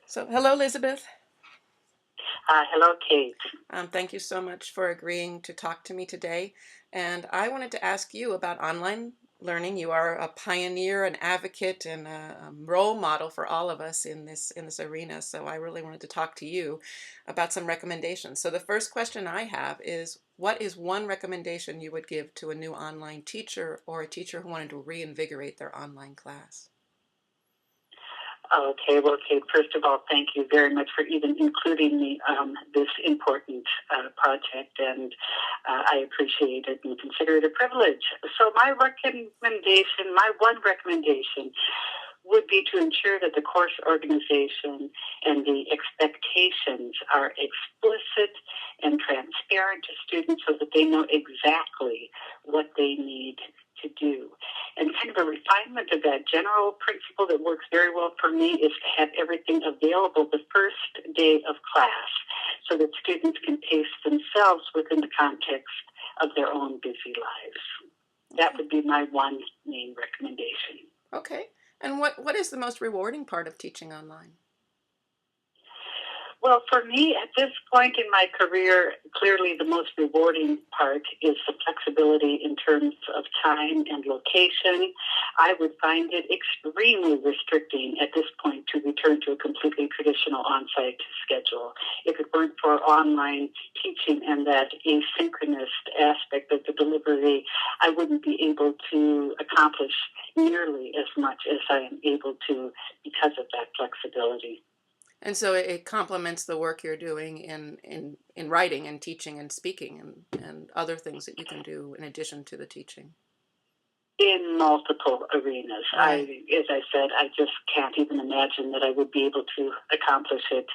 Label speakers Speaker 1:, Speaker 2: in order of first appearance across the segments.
Speaker 1: So, hello, Elizabeth.
Speaker 2: Hello, Kate.
Speaker 1: Thank you so much for agreeing to talk to me today. And I wanted to ask you about online learning. You are a pioneer, an advocate, and a role model for all of us in this arena. So I really wanted to talk to you about some recommendations. So the first question I have is, what is one recommendation you would give to a new online teacher or a teacher who wanted to reinvigorate their online class?
Speaker 2: Okay, well, Kate, first of all, thank you very much for even including me this important project, and I appreciate it and consider it a privilege. So my one recommendation would be to ensure that the course organization and the expectations are explicit and transparent to students so that they know exactly what they need to do. And kind of a refinement of that general principle that works very well for me is to have everything available the first day of class so that students can pace themselves within the context of their own busy lives. That would be my one main recommendation.
Speaker 1: Okay. And what is the most rewarding part of teaching online?
Speaker 2: Well, for me, at this point in my career, clearly the most rewarding part is the flexibility in terms of time and location. I would find it extremely restricting at this point to return to a completely traditional on-site schedule. If it weren't for online teaching and that asynchronous aspect of the delivery, I wouldn't be able to accomplish nearly as much as I am able to because of that flexibility.
Speaker 1: And so it complements the work you're doing in writing and teaching and speaking and other things that you can do in addition to the teaching.
Speaker 2: In multiple arenas.
Speaker 1: Right.
Speaker 2: As I said, I just can't even imagine that I would be able to accomplish it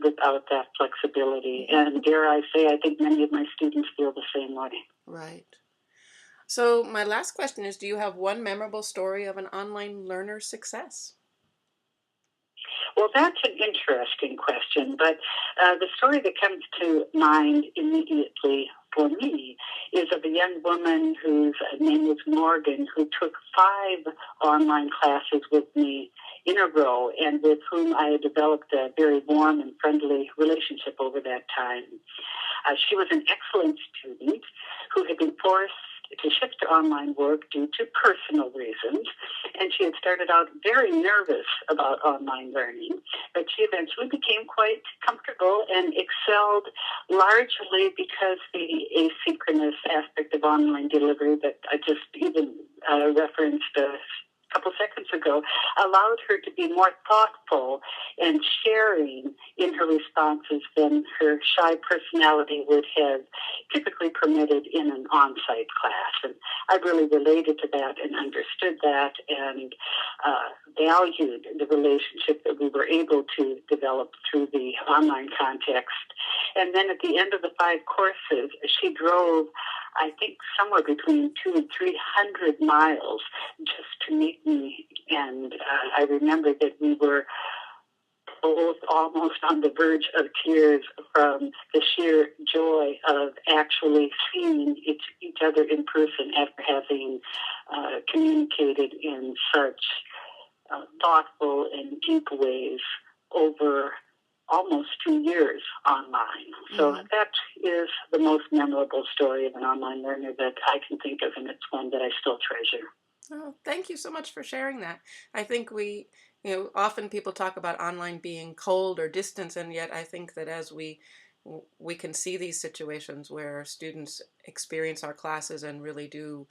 Speaker 2: without that flexibility. And dare I say, I think many of my students feel the same way.
Speaker 1: Right. So my last question is, do you have one memorable story of an online learner's success?
Speaker 2: Well, that's an interesting question, but the story that comes to mind immediately for me is of a young woman whose name was Morgan, who took 5 online classes with me in a row and with whom I had developed a very warm and friendly relationship over that time. She was an excellent student who had been forced to shift to online work due to personal reasons, and she had started out very nervous about online learning, but she eventually became quite comfortable and excelled largely because the asynchronous aspect of online delivery that I just even referenced couple seconds ago allowed her to be more thoughtful and sharing in her responses than her shy personality would have typically permitted in an on-site class. And I really related to that and understood that and valued the relationship that we were able to develop through the online context. And then at the end of the 5 courses, she drove, I think, somewhere between 200 and 300 miles just to meet me. And I remember that we were both almost on the verge of tears from the sheer joy of actually seeing each other in person after having communicated in such thoughtful and deep ways over almost 2 years online. So
Speaker 1: Mm.
Speaker 2: that is the most memorable story of an online learner that I can think of, and it's one that I still treasure.
Speaker 1: Oh, thank you so much for sharing that. I think often people talk about online being cold or distant, and yet I think that as we can see these situations where students experience our classes and really do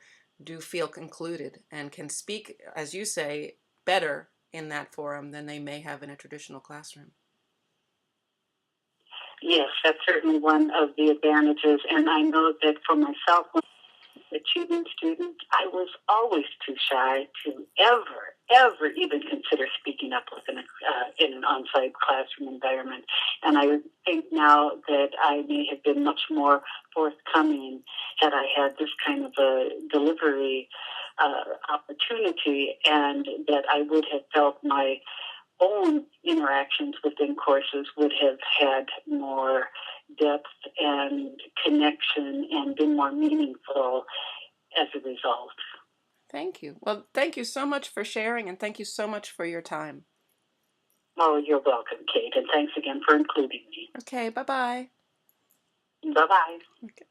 Speaker 1: feel included and can speak, as you say, better in that forum than they may have in a traditional classroom.
Speaker 2: Yes, that's certainly one of the advantages, and I know that for myself, achieving student, I was always too shy to ever even consider speaking up in an on-site classroom environment. And I think now that I may have been much more forthcoming had I had this kind of a delivery opportunity, and that I would have felt my own interactions within courses would have had more depth and connection and been more meaningful as a result.
Speaker 1: Thank you. Well, thank you so much for sharing, and thank you so much for your time.
Speaker 2: Oh, you're welcome, Kate, and thanks again for including me.
Speaker 1: Okay, bye-bye.
Speaker 2: Bye-bye.
Speaker 1: Okay.